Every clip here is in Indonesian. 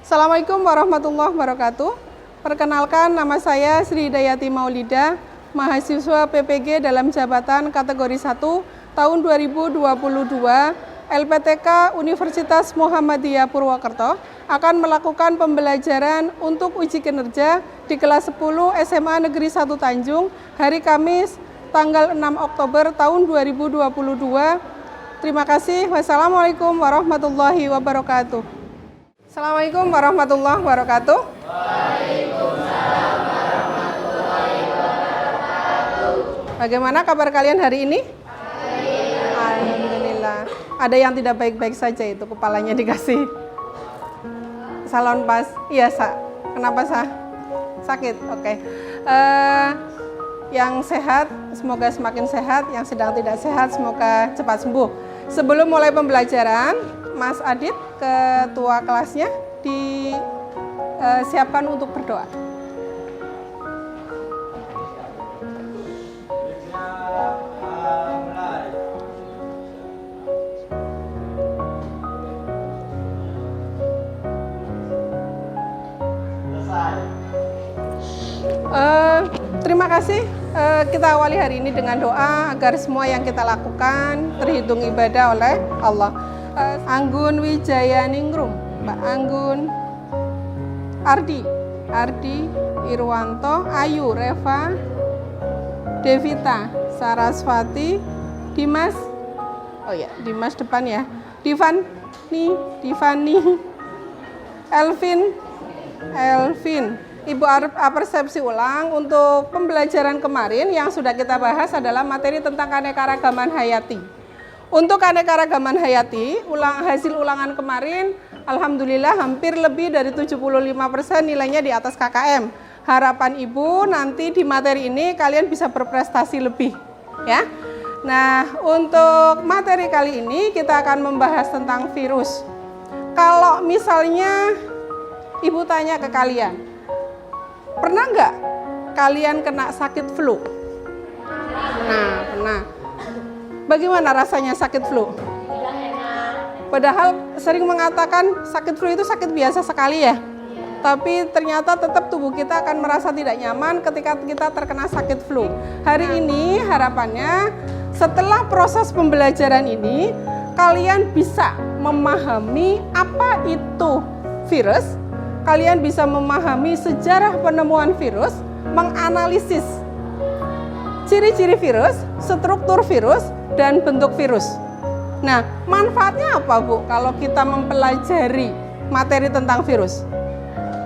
Assalamualaikum warahmatullahi wabarakatuh. Perkenalkan, nama saya Sri Dayati Maulida, mahasiswa PPG dalam jabatan kategori 1 tahun 2022 LPTK Universitas Muhammadiyah Purwokerto akan melakukan pembelajaran untuk uji kinerja di kelas 10 SMA Negeri 1 Tanjung hari Kamis tanggal 6 Oktober tahun 2022. Terima kasih. Wassalamualaikum warahmatullahi wabarakatuh. Assalamualaikum warahmatullahi wabarakatuh. Waalaikumsalam warahmatullahi wabarakatuh. Bagaimana kabar kalian hari ini? Alhamdulillah. Ada yang tidak baik-baik saja itu, kepalanya dikasih salon pas. Iya, kenapa sakit? Oke. Yang sehat semoga semakin sehat, yang sedang tidak sehat semoga cepat sembuh. Sebelum mulai pembelajaran, Mas Adit, ketua kelasnya, disiapkan untuk berdoa. Terima kasih. Kita awali hari ini dengan doa agar semua yang kita lakukan terhitung ibadah oleh Allah. Anggun Wijayaningrum, Mbak Anggun, Ardi, Irwanto, Ayu, Reva, Devita, Saraswati, Dimas, Dimas depan ya, Divani, Elvin, Ibu persepsi ulang untuk pembelajaran kemarin yang sudah kita bahas adalah materi tentang keanekaragaman hayati. Untuk keanekaragaman hayati, hasil ulangan kemarin, alhamdulillah hampir lebih dari 75% nilainya di atas KKM. Harapan Ibu nanti di materi ini kalian bisa berprestasi lebih, ya. Nah, untuk materi kali ini kita akan membahas tentang virus. Kalau misalnya Ibu tanya ke kalian, pernah nggak kalian kena sakit flu? Pernah. Bagaimana rasanya sakit flu? Padahal sering mengatakan sakit flu itu sakit biasa sekali ya. Tapi ternyata tetap tubuh kita akan merasa tidak nyaman ketika kita terkena sakit flu. Hari ini harapannya setelah proses pembelajaran ini kalian bisa memahami apa itu virus. Kalian bisa memahami sejarah penemuan virus, menganalisis ciri-ciri virus, struktur virus, dan bentuk virus. Nah, manfaatnya apa, Bu, kalau kita mempelajari materi tentang virus?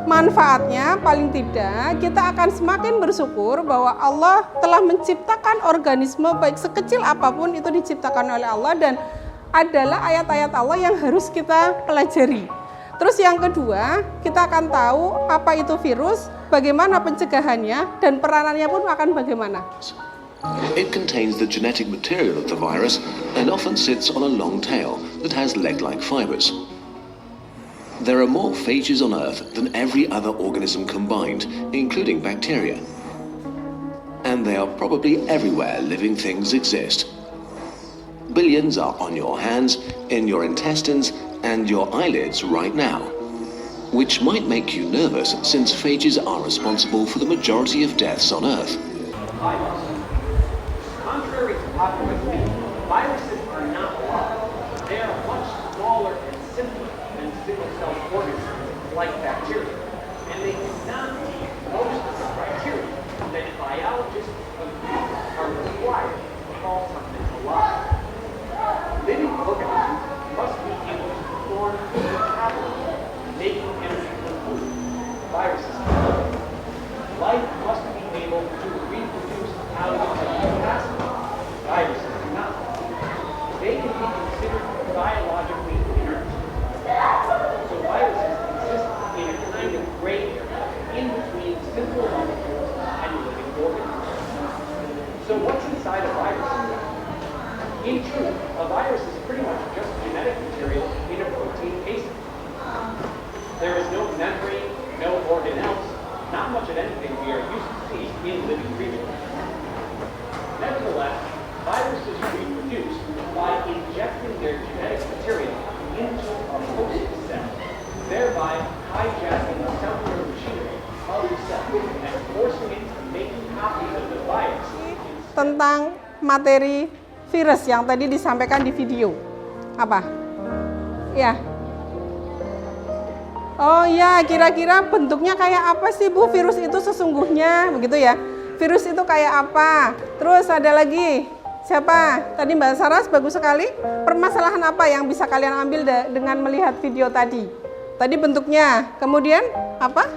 Manfaatnya paling tidak kita akan semakin bersyukur bahwa Allah telah menciptakan organisme baik sekecil apapun itu diciptakan oleh Allah dan adalah ayat-ayat Allah yang harus kita pelajari. Terus yang kedua, kita akan tahu apa itu virus, bagaimana pencegahannya, dan peranannya pun akan bagaimana. It contains the genetic material of the virus and often sits on a long tail that has leg-like fibers. There are more phages on Earth than every other organism combined, including bacteria. And they are probably everywhere living things exist. Billions are on your hands, in your intestines, and your eyelids right now, which might make you nervous since phages are responsible for the majority of deaths on Earth. Contrary to popular belief, viruses are not alive. They are much smaller and simpler than single-celled organisms like bacteria, and they do not meet most of the criteria that biologists agree are required to call something alive. Living organisms must be able to perform metabolism, making energy from food. Viruses cannot. Life must be able to reproduce out of capacity. Viruses do not. They can be considered biologically inert. So viruses exist in a kind of gray area in between simple molecules and living organisms. So what's inside a virus? In truth, a virus is pretty much just genetic material in a protein casing. There is no membrane, no organelles, not much of anything we are used to see in living creatures. Nevertheless, viruses reproduce by injecting their genetic material into a host cell, thereby thereby hijacking the cellular machinery of the cell and forcing it to make copies of the virus. Tentang materi virus yang tadi disampaikan di video. Apa? Ya. Oh ya, kira-kira bentuknya kayak apa sih Bu virus itu sesungguhnya? Begitu ya. Virus itu kayak apa? Terus ada lagi. Siapa? Tadi Mbak Saras bagus sekali. Permasalahan apa yang bisa kalian ambil dengan melihat video tadi? Tadi bentuknya. Kemudian apa?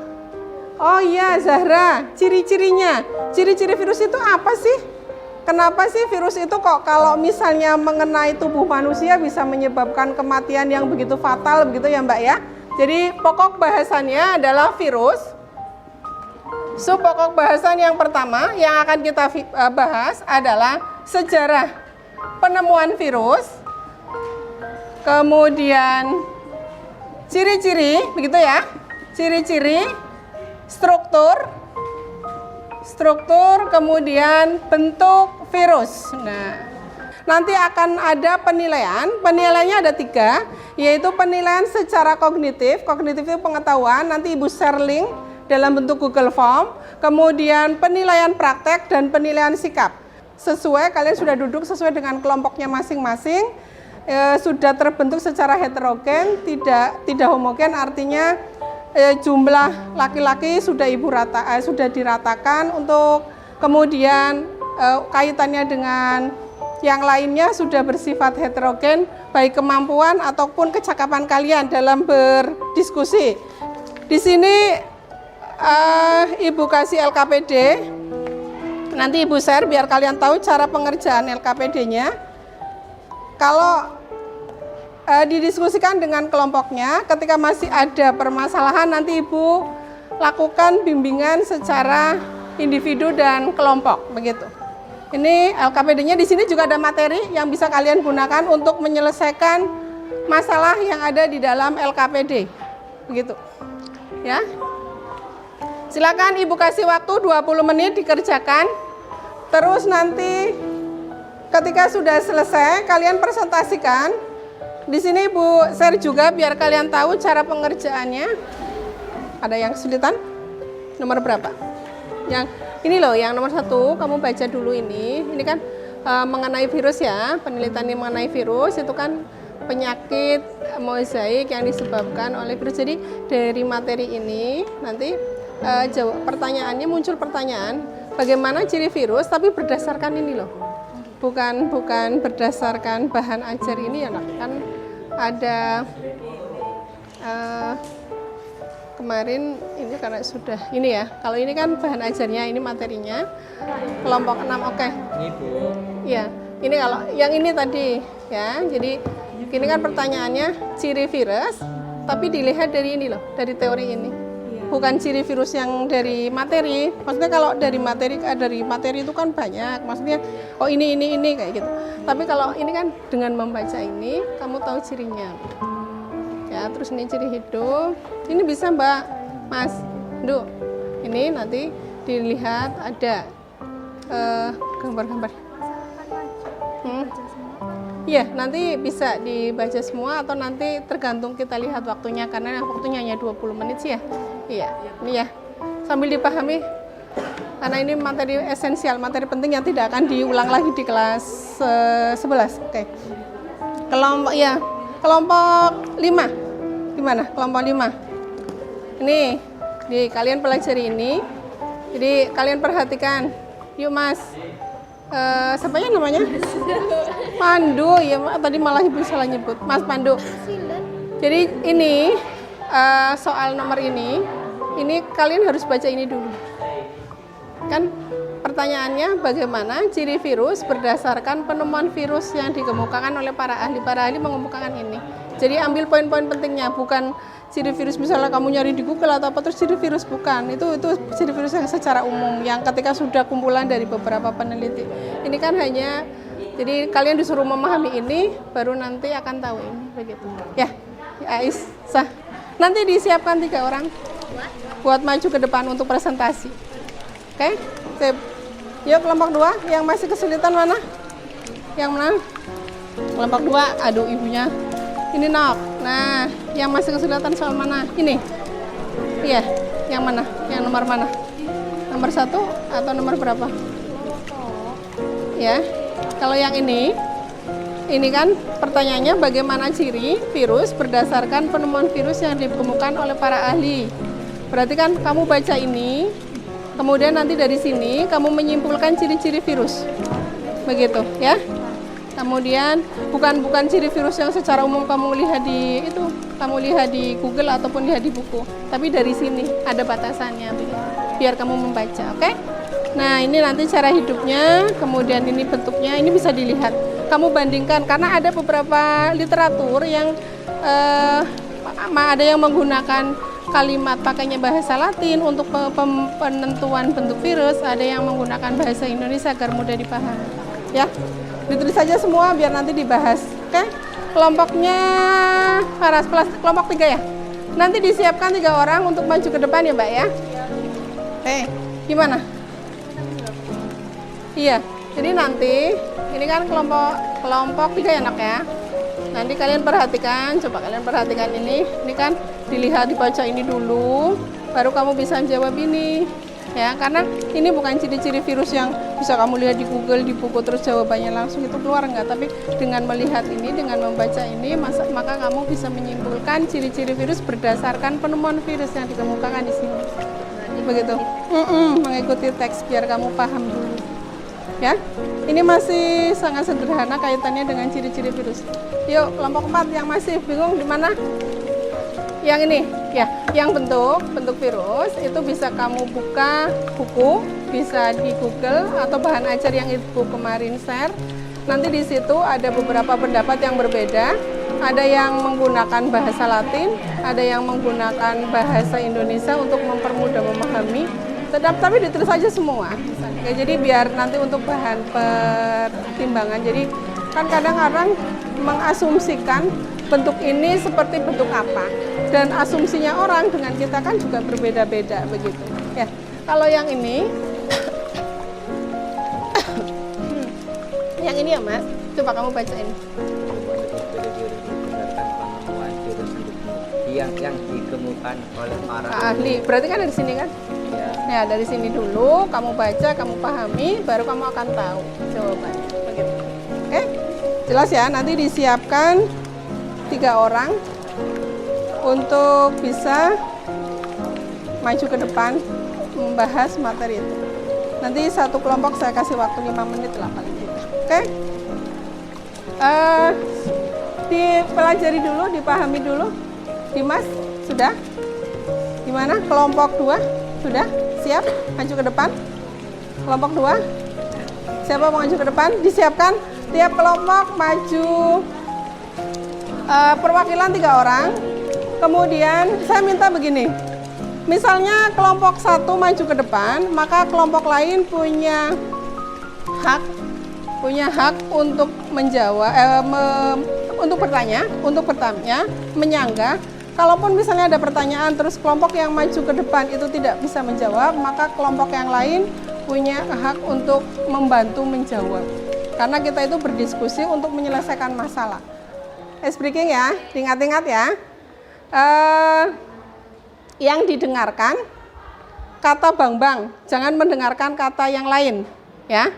Oh iya, Zahra, ciri-cirinya. Ciri-ciri virus itu apa sih? Kenapa sih virus itu kok kalau misalnya mengenai tubuh manusia bisa menyebabkan kematian yang begitu fatal begitu ya Mbak ya? Jadi pokok bahasannya adalah virus. Pokok bahasan yang pertama yang akan kita bahas adalah sejarah penemuan virus. Kemudian ciri-ciri, begitu ya? Ciri-ciri, struktur, kemudian bentuk virus. Nah, nanti akan ada penilaian. Penilaiannya ada 3, yaitu penilaian secara kognitif. Kognitif itu pengetahuan. Nanti Ibu share link dalam bentuk Google Form. Kemudian penilaian praktek dan penilaian sikap. Sesuai, kalian sudah duduk sesuai dengan kelompoknya masing-masing. Sudah terbentuk secara heterogen, tidak homogen, artinya jumlah laki-laki sudah sudah diratakan. Untuk kemudian kaitannya dengan yang lainnya sudah bersifat heterogen, baik kemampuan ataupun kecakapan kalian dalam berdiskusi. Di sini Ibu kasih LKPD, nanti Ibu share biar kalian tahu cara pengerjaan LKPD-nya. Kalau didiskusikan dengan kelompoknya, ketika masih ada permasalahan nanti Ibu lakukan bimbingan secara individu dan kelompok, begitu. Ini LKPD-nya. Di sini juga ada materi yang bisa kalian gunakan untuk menyelesaikan masalah yang ada di dalam LKPD, begitu. Ya. Silakan Ibu kasih waktu 20 menit dikerjakan. Terus nanti ketika sudah selesai kalian presentasikan. Di sini Ibu share juga biar kalian tahu cara pengerjaannya. Ada yang kesulitan? Nomor berapa? Yang ini loh, yang nomor 1 kamu baca dulu ini. Ini kan mengenai virus ya, penelitian mengenai virus itu kan penyakit mozaik yang disebabkan oleh virus. Jadi dari materi ini nanti pertanyaannya muncul pertanyaan bagaimana ciri virus, tapi berdasarkan ini loh, bukan berdasarkan bahan ajar ini ya, kan ada kemarin ini karena sudah ini ya, kalau ini kan bahan ajarnya, ini materinya kelompok 6. Oke. Ini Bu. Iya, ini kalau yang ini tadi ya, jadi ini kan pertanyaannya ciri virus, tapi dilihat dari ini loh, dari teori ini. Bukan ciri virus yang dari materi. Maksudnya kalau dari materi itu kan banyak. Maksudnya oh ini kayak gitu. Tapi kalau ini kan dengan membaca ini kamu tahu cirinya. Ya, terus ini ciri hidup. Ini bisa Mbak, Mas, Duh. Ini nanti dilihat ada gambar-gambar. Iya, nanti bisa dibaca semua atau nanti tergantung kita lihat waktunya, karena waktunya hanya 20 menit sih ya. Iya, ini ya. Sambil dipahami, karena ini materi esensial, materi penting yang tidak akan diulang lagi di kelas 11. Oke. Kelompok 5. Gimana? Kelompok 5. Ini, kalian pelajari ini. Jadi kalian perhatikan. Yuk Mas. Siapa ya namanya? Pandu, ya tadi malah Ibu salah nyebut. Mas Pandu. Jadi ini soal nomor ini kalian harus baca ini dulu. Kan pertanyaannya bagaimana ciri virus berdasarkan penemuan virus yang dikemukakan oleh para ahli. Para ahli mengemukakan ini. Jadi ambil poin-poin pentingnya, bukan ciri virus misalnya kamu nyari di Google atau apa terus ciri virus, bukan. Itu ciri virus yang secara umum yang ketika sudah kumpulan dari beberapa peneliti. Ini kan hanya jadi kalian disuruh memahami ini baru nanti akan tahu ini begitu. Ya, Aisyah. Nanti disiapkan 3 orang buat maju ke depan untuk presentasi. Oke? Sip. Yuk kelompok 2 yang masih kesulitan mana? Yang mana? Kelompok 2. Aduh ibunya. Ini nok. Nah, Yang masih kesulitan soal mana? Ini? Iya, yang mana? Yang nomor mana? Nomor 1 atau nomor berapa? Ya, kalau yang ini kan pertanyaannya bagaimana ciri virus berdasarkan penemuan virus yang ditemukan oleh para ahli. Berarti kan kamu baca ini, kemudian nanti dari sini kamu menyimpulkan ciri-ciri virus. Begitu, ya. Kemudian bukan ciri virus yang secara umum kamu lihat di Google ataupun lihat di buku, tapi dari sini ada batasannya begitu. Biar kamu membaca, oke? Nah, ini nanti cara hidupnya, kemudian ini bentuknya, ini bisa dilihat. Kamu bandingkan karena ada beberapa literatur yang ada yang menggunakan kalimat pakainya bahasa Latin untuk penentuan bentuk virus, ada yang menggunakan bahasa Indonesia agar mudah dipahami. Ya. Ditulis saja semua biar nanti dibahas. Oke? Kelompoknya Faras kelompok 3 ya. Nanti disiapkan 3 orang untuk maju ke depan ya, Mbak ya. Oke, gimana? Iya. Jadi nanti ini kan kelompok 3 ya, Nak ya. Nanti kalian perhatikan, coba kalian perhatikan ini. Ini kan dilihat dibaca ini dulu, baru kamu bisa jawab ini. Ya, karena ini bukan ciri-ciri virus yang bisa kamu lihat di Google, di buku terus jawabannya langsung itu keluar enggak, tapi dengan melihat ini, dengan membaca ini, maka kamu bisa menyimpulkan ciri-ciri virus berdasarkan penemuan virus yang dikemukakan di sini. Begitu. Mengikuti teks biar kamu paham dulu. Ya. Ini masih sangat sederhana kaitannya dengan ciri-ciri virus. Yuk, kelompok 4 yang masih bingung di mana? Yang ini, ya, yang bentuk virus itu bisa kamu buka buku, bisa di Google atau bahan ajar yang Ibu kemarin share. Nanti di situ ada beberapa pendapat yang berbeda. Ada yang menggunakan bahasa Latin, ada yang menggunakan bahasa Indonesia untuk mempermudah memahami. Tapi ditulis saja semua. Ya, jadi biar nanti untuk bahan pertimbangan. Jadi kan kadang-kadang mengasumsikan bentuk ini seperti bentuk apa, dan asumsinya orang dengan kita kan juga berbeda-beda begitu ya. Kalau yang ini yang ini ya Mas, coba kamu bacain. Yang ditemukan oleh para ahli, berarti kan dari sini kan ya. Ya, dari sini dulu kamu baca, kamu pahami, baru kamu akan tahu jawabannya begitu. Oke, jelas ya. Nanti disiapkan 3 orang untuk bisa maju ke depan membahas materi itu. Nanti satu kelompok saya kasih waktu 5 menit lah paling tidak. Oke? Dipelajari dulu, dipahami dulu. Dimas, sudah? Gimana? Kelompok 2, sudah? Siap? Maju ke depan? Kelompok 2? Siapa mau maju ke depan? Disiapkan. Tiap kelompok maju perwakilan 3 orang. Kemudian saya minta begini, misalnya kelompok 1 maju ke depan, maka kelompok lain punya hak untuk menjawab, untuk bertanya, menyanggah. Kalaupun misalnya ada pertanyaan terus kelompok yang maju ke depan itu tidak bisa menjawab, maka kelompok yang lain punya hak untuk membantu menjawab. Karena kita itu berdiskusi untuk menyelesaikan masalah. Speaking ya, ingat-ingat ya. Yang didengarkan kata Bang, jangan mendengarkan kata yang lain, ya.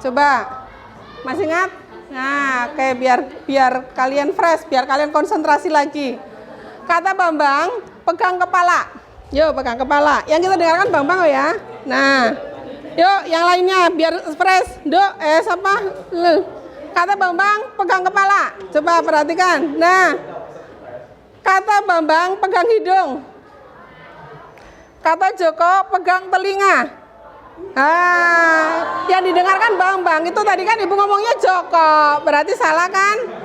Coba, masih ingat? Nah, oke, biar kalian fresh, biar kalian konsentrasi lagi. Kata Bambang, pegang kepala. Yuk, pegang kepala. Yang kita dengarkan Bambang oh ya. Nah, yuk yang lainnya biar fresh. Siapa? Kata Bambang, pegang kepala. Coba perhatikan. Nah, kata Bambang, pegang hidung. Kata Joko, pegang telinga. Yang didengarkan Bambang. Itu tadi kan Ibu ngomongnya Joko. Berarti salah kan?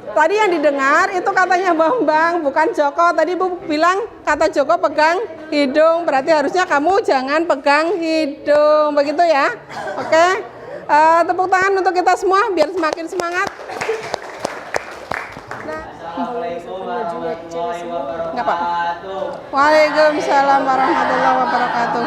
Tadi yang didengar itu katanya Bambang, bukan Joko. Tadi Ibu bilang kata Joko pegang hidung. Berarti harusnya kamu jangan pegang hidung. Begitu ya? Oke. Tepuk tangan untuk kita semua biar semakin semangat. Assalamualaikum warahmatullahi wabarakatuh. Nggak apa-apa. Waalaikumsalam warahmatullahi wabarakatuh.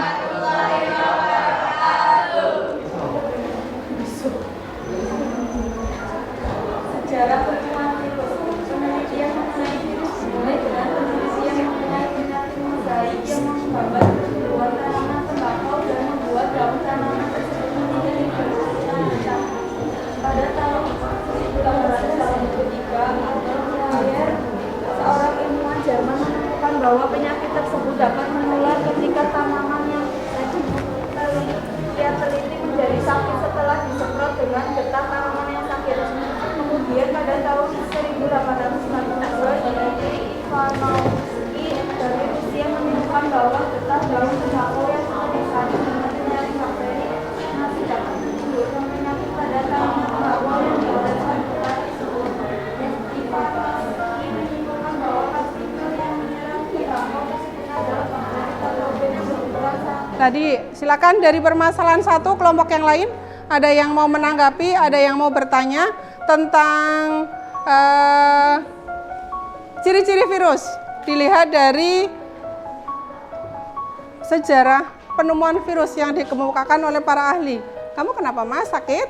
Sejarah pertemuan virus, penelitian mengenai virus bahwa penyakit tersebut dapat menular ketika tanaman yang ia teliti menjadi sakit setelah disemprot dengan getah tanaman yang sakit. Kemudian pada tahun 1892 Dmitri Ivanovsky dari Rusia menemukan bahwa getah daun tembakau yang sudah disaring dengan penyakit bakteri masih dapat menimbulkan penyakit pada tanaman tembakau yang dioleskan getah tersebut. Ivanovsky menyimpulkan bahwa partikel yang menyerang tembakau tersebut adalah bakteri patogen yang berkuasa. Tadi silakan dari permasalahan satu kelompok yang lain, ada yang mau menanggapi, ada yang mau bertanya tentang ciri-ciri virus. Dilihat dari sejarah penemuan virus yang dikemukakan oleh para ahli. Kamu kenapa Mas? Sakit?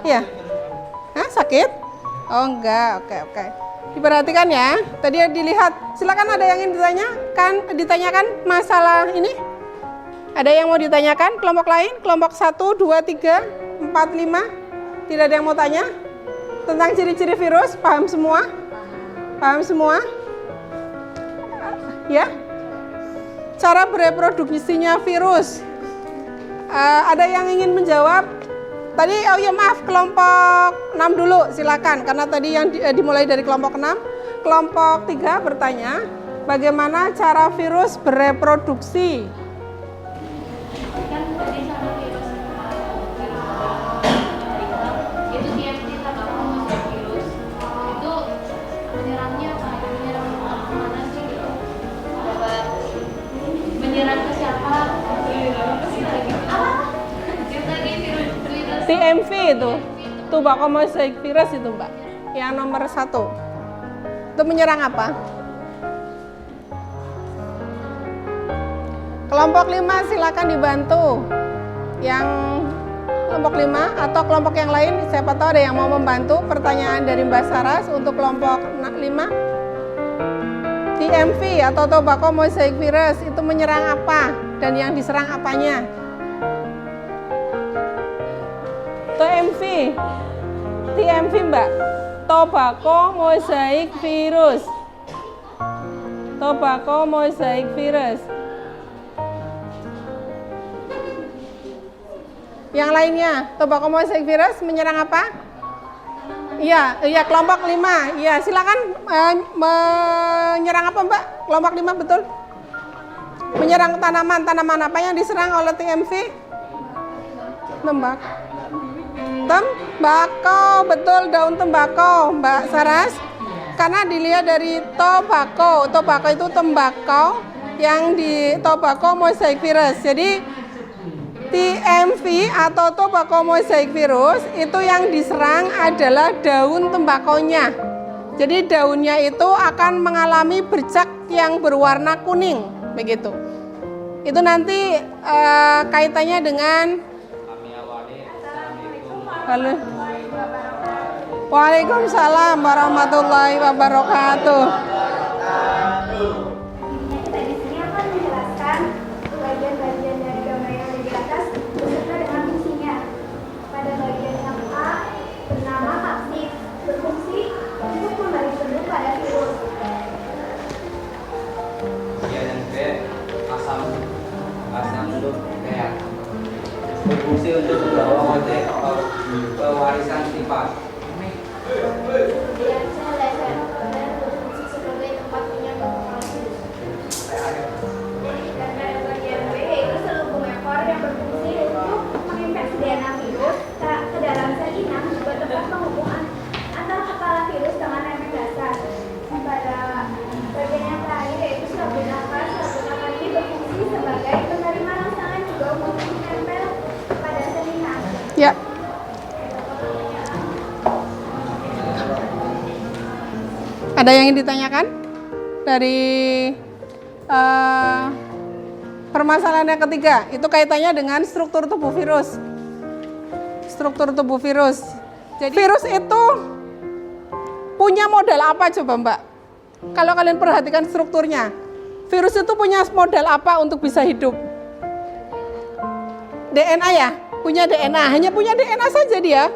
Iya. Hah, sakit? Oh enggak, oke. Diperhatikan ya. Tadi dilihat. Silakan ada yang ingin ditanyakan masalah ini? Ada yang mau ditanyakan? Kelompok lain? Kelompok 1, 2, 3, 4, 5? Tidak ada yang mau tanya? Tentang ciri-ciri virus? Paham semua? Paham semua? Ya? Cara bereproduksinya virus. Ada yang ingin menjawab? Tadi, oh ya maaf, kelompok 6 dulu, silakan. Karena tadi yang dimulai dari kelompok 6. Kelompok 3 bertanya, bagaimana cara virus bereproduksi? Kan tadi sama virus itu DMT tembakau virus itu menyerangnya menyerang mana sih gitu, menyerang ke siapa TMV itu, tobacco mosaic virus itu Mbak, yang nomor 1. Itu menyerang apa? Kelompok 5 silakan dibantu. Yang kelompok 5 atau kelompok yang lain, siapa tahu ada yang mau membantu pertanyaan dari Mbak Saras untuk kelompok 5. TMV atau tobacco mosaic virus itu menyerang apa dan yang diserang apanya? TMV Mbak, tobacco mosaic virus. Tobacco mosaic virus. Yang lainnya, tobacco mosaic virus menyerang apa? Iya, kelompok 5. Iya, silakan menyerang apa Mbak? Kelompok 5 betul. Menyerang tanaman apa yang diserang oleh TMV? Tembakau, betul, daun tembakau, Mbak Saras. Karena dilihat dari tobacco itu tembakau yang di tobacco mosaic virus. Jadi TMV atau tobacco mosaic virus itu yang diserang adalah daun tembakonya. Jadi daunnya itu akan mengalami bercak yang berwarna kuning, begitu. Itu nanti kaitannya dengan halo. Waalaikumsalam warahmatullahi wabarakatuh. Di sini akan menjelaskan bagian-bagian dari gambar yang ada di atas beserta dengan fungsinya. Pada bagian yang A bernama aktif, berfungsi untuk memberi bentuk pada virus. Yang B asam nukleat berfungsi untuk membawa model pewarisan sifat. Kemudian C laser berfungsi sebagai tempat penyampaian virus. Dan pada bagian B yaitu selubung ekor yang berfungsi untuk menginfeksi DNA virus ke dalam sel inang, juga tempat penghubungan antara kepala virus dengan rempeng dasar. Pada bagian yang terakhir yaitu selubung akar ini berfungsi sebagai penerima rangsangan juga untuk menempel pada sel inang. Ya. Ada yang ingin ditanyakan dari permasalahan yang ketiga? Itu kaitannya dengan struktur tubuh virus. Struktur tubuh virus. Jadi virus itu punya modal apa coba Mbak? Kalau kalian perhatikan strukturnya, virus itu punya modal apa untuk bisa hidup? DNA ya? Punya DNA, hanya punya DNA saja dia.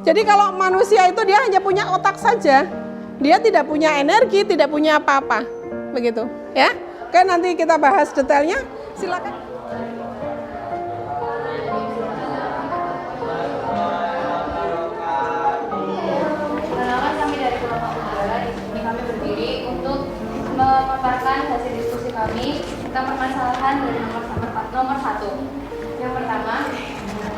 Jadi kalau manusia itu dia hanya punya otak saja. Dia tidak punya energi, tidak punya apa-apa. begitu ya. Oke, nanti kita bahas detailnya. Silakan. Perkenalkan, kami dari kelompok udara. Di sini kami berdiri untuk memaparkan hasil diskusi kami tentang permasalahan dari nomor 1. Yang pertama,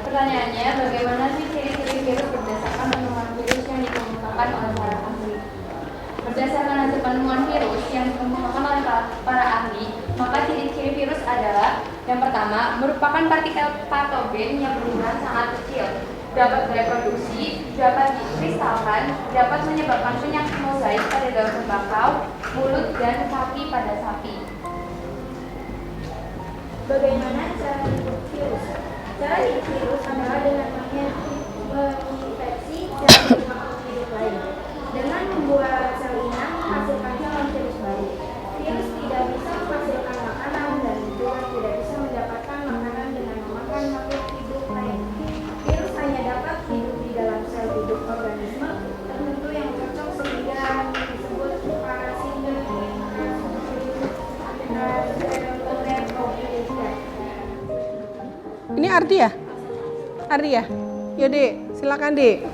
pertanyaannya, bagaimana sih ciri-ciri virus berdasarkan penemuan virus yang dikemukakan oleh para ahli? Berdasarkan hasil penemuan virus yang dikemukakan oleh para ahli, maka ciri-ciri virus adalah yang pertama, merupakan partikel patogen yang berukuran sangat kecil, dapat bereproduksi, dapat dikristalkan, dapat menyebabkan penyakit mozaik pada daun tembakau, mulut, dan kaki pada sapi. Bagaimana cara hidup virus? Cara hidup virus adalah dengan menginfeksi sel makhluk hidup lain. Dengan membuat sel inang menghasilkan calon virus baru. Virus tidak bisa menghasilkan makanan dan juga tidak bisa mendapatkan makanan dengan memakan makhluk hidup lain. Virus hanya dapat hidup di dalam sel hidup organisme tertentu yang cocok sehingga disebut parasit. Ini Ardi ya? Ardi ya? Yaudah, silakan Dek.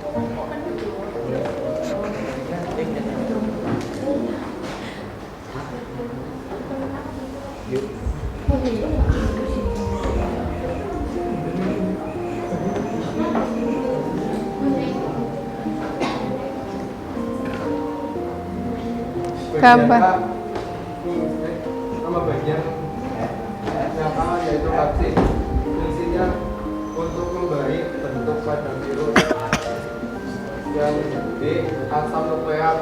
Gambar. Nama bagian yang pertama yaitu vaksin. Fungsinya untuk memberi bentuk pada virus. Yang B, asam nukleat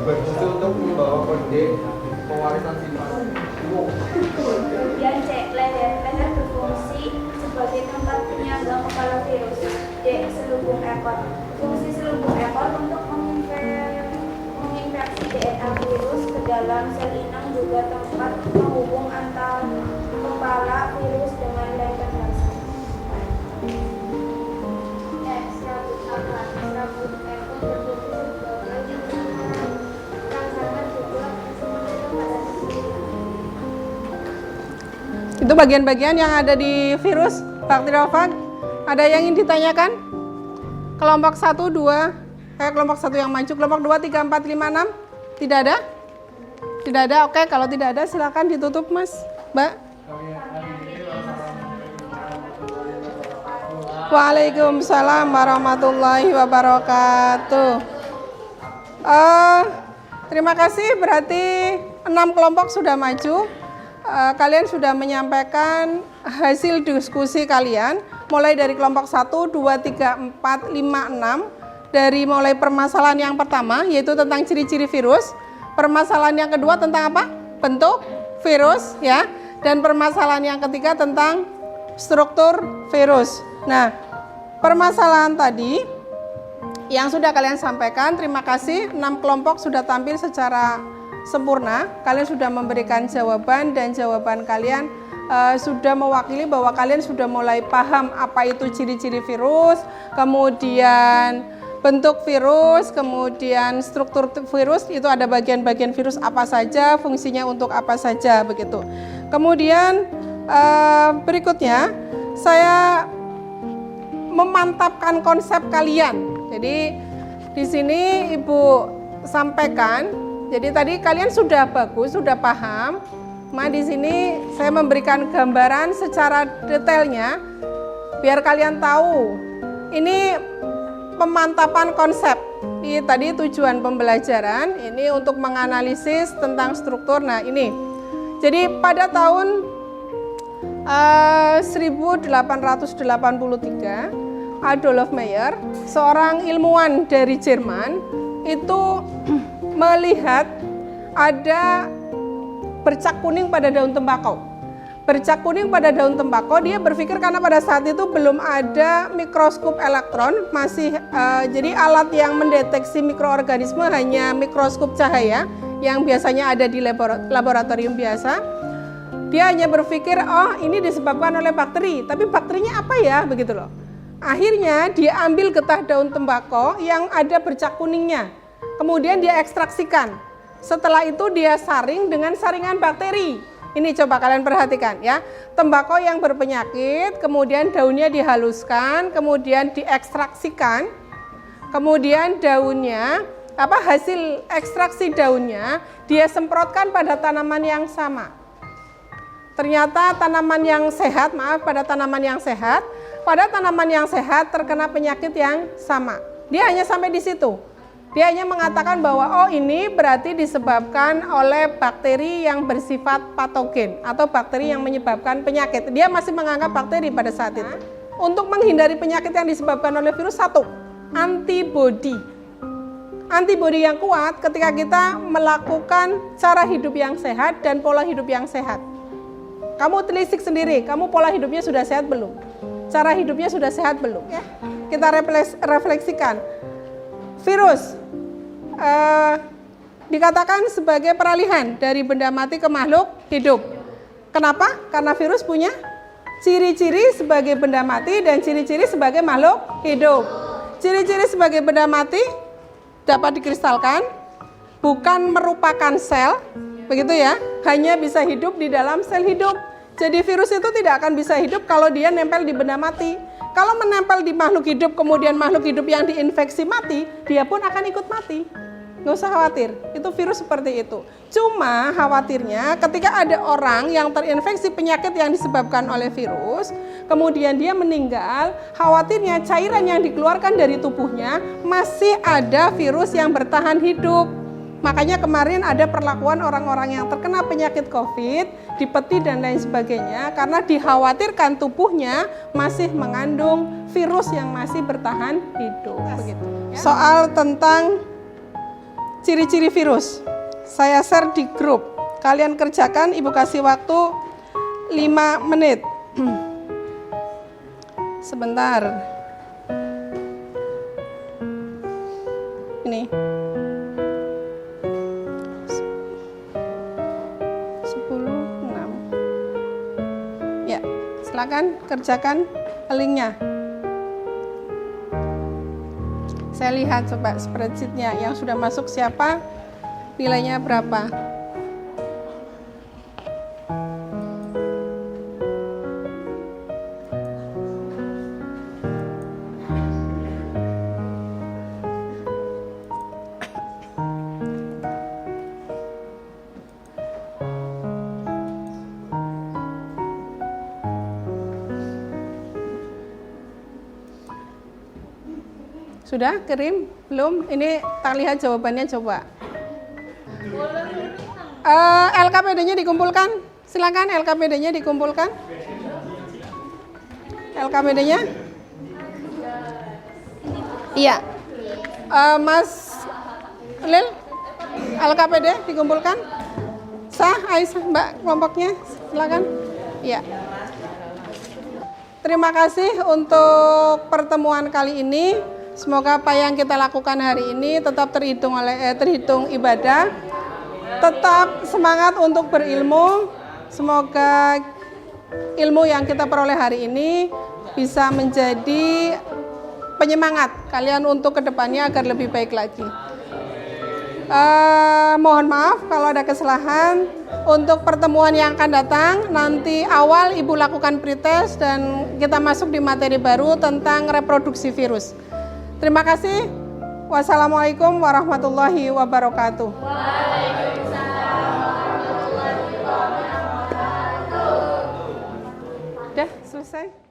berfungsi untuk membawa kode pewarisan sifat. Yang C, leher berfungsi sebagai tempat penyangga kepala virus. D, selubung ekor. Fungsi selubung ekor untuk menginfeksi DNA virus ke dalam sel inang, juga tempat penghubung antara kepala virus dengan leher basal. Serabut ekor berfungsi sebagai merangsangkan juga pada sisi. Itu bagian-bagian yang ada di virus bakteriofag. Ada yang ingin ditanyakan? Kelompok 1, 2, kelompok 1 yang maju, kelompok 2, 3, 4, 5, 6. Tidak ada? Tidak ada, oke. Kalau tidak ada silakan ditutup Mas, Mbak. Waalaikumsalam warahmatullahi wabarakatuh. Terima kasih, berarti 6 kelompok sudah maju. Kalian sudah menyampaikan hasil diskusi kalian mulai dari kelompok 1, 2, 3, 4, 5, 6. Dari mulai permasalahan yang pertama yaitu tentang ciri-ciri virus, permasalahan yang kedua tentang apa? Bentuk virus ya, dan permasalahan yang ketiga tentang struktur virus. Nah, permasalahan tadi yang sudah kalian sampaikan, terima kasih, 6 kelompok sudah tampil secara sempurna. Kalian sudah memberikan jawaban dan jawaban kalian sudah mewakili bahwa kalian sudah mulai paham apa itu ciri-ciri virus, kemudian bentuk virus, kemudian struktur virus, itu ada bagian-bagian virus apa saja, fungsinya untuk apa saja, begitu. Kemudian berikutnya saya memantapkan konsep kalian. Jadi di sini Ibu sampaikan, jadi tadi kalian sudah bagus, sudah paham. Di sini saya memberikan gambaran secara detailnya biar kalian tahu. Ini pemantapan konsep. Ini tadi tujuan pembelajaran ini untuk menganalisis tentang struktur. Nah, ini. Jadi pada tahun 1883 Adolf Meyer, seorang ilmuwan dari Jerman, itu melihat ada bercak kuning pada daun tembakau. Bercak kuning pada daun tembakau, dia berpikir karena pada saat itu belum ada mikroskop elektron, masih jadi alat yang mendeteksi mikroorganisme hanya mikroskop cahaya yang biasanya ada di laboratorium biasa. Dia hanya berpikir, oh ini disebabkan oleh bakteri, tapi bakterinya apa ya, begitu loh. Akhirnya dia ambil getah daun tembakau yang ada bercak kuningnya, kemudian dia ekstraksikan. Setelah itu dia saring dengan saringan bakteri. Ini coba kalian perhatikan ya. Tembakau yang berpenyakit, kemudian daunnya dihaluskan, kemudian diekstraksikan, kemudian daunnya, hasil ekstraksi daunnya dia semprotkan pada tanaman yang sama. Ternyata tanaman yang sehat, pada tanaman yang sehat terkena penyakit yang sama. Dia hanya sampai di situ. Dia hanya mengatakan bahwa oh ini berarti disebabkan oleh bakteri yang bersifat patogen atau bakteri yang menyebabkan penyakit. Dia masih menganggap bakteri pada saat itu. Untuk menghindari penyakit yang disebabkan oleh virus, satu, antibodi. Antibodi yang kuat ketika kita melakukan cara hidup yang sehat dan pola hidup yang sehat. Kamu telisik sendiri, kamu pola hidupnya sudah sehat belum? Cara hidupnya sudah sehat belum? Ya. Kita refleksikan. Virus dikatakan sebagai peralihan dari benda mati ke makhluk hidup. Kenapa? Karena virus punya ciri-ciri sebagai benda mati dan ciri-ciri sebagai makhluk hidup. Ciri-ciri sebagai benda mati dapat dikristalkan, bukan merupakan sel, begitu ya, hanya bisa hidup di dalam sel hidup. Jadi virus itu tidak akan bisa hidup kalau dia nempel di benda mati. Kalau menempel di makhluk hidup, kemudian makhluk hidup yang diinfeksi mati, dia pun akan ikut mati. Nggak usah khawatir, itu virus seperti itu. Cuma khawatirnya ketika ada orang yang terinfeksi penyakit yang disebabkan oleh virus, kemudian dia meninggal, khawatirnya cairan yang dikeluarkan dari tubuhnya masih ada virus yang bertahan hidup. Makanya kemarin ada perlakuan orang-orang yang terkena penyakit COVID, dipeti dan lain sebagainya, karena dikhawatirkan tubuhnya masih mengandung virus yang masih bertahan hidup. Begitu. Soal tentang ciri-ciri virus, saya share di grup. Kalian kerjakan, Ibu kasih waktu 5 menit. Sebentar. Ini. 10, 6. Ya, silakan kerjakan linknya. Saya lihat coba spreadsheet-nya yang sudah masuk siapa, nilainya berapa. Sudah kirim? Belum? Ini tak lihat jawabannya coba. LKPD-nya dikumpulkan. Silakan LKPD-nya dikumpulkan. LKPD-nya? Iya. Mas Lil, LKPD dikumpulkan. Sah, Aisyah, Mbak kelompoknya. Silakan. Iya. Terima kasih untuk pertemuan kali ini. Semoga apa yang kita lakukan hari ini tetap terhitung ibadah. Tetap semangat untuk berilmu. Semoga ilmu yang kita peroleh hari ini bisa menjadi penyemangat kalian untuk kedepannya agar lebih baik lagi. Mohon maaf kalau ada kesalahan. Untuk pertemuan yang akan datang, nanti awal Ibu lakukan pretest dan kita masuk di materi baru tentang reproduksi virus. Terima kasih. Wassalamualaikum warahmatullahi wabarakatuh. Waalaikumsalam warahmatullahi wabarakatuh. Udah selesai.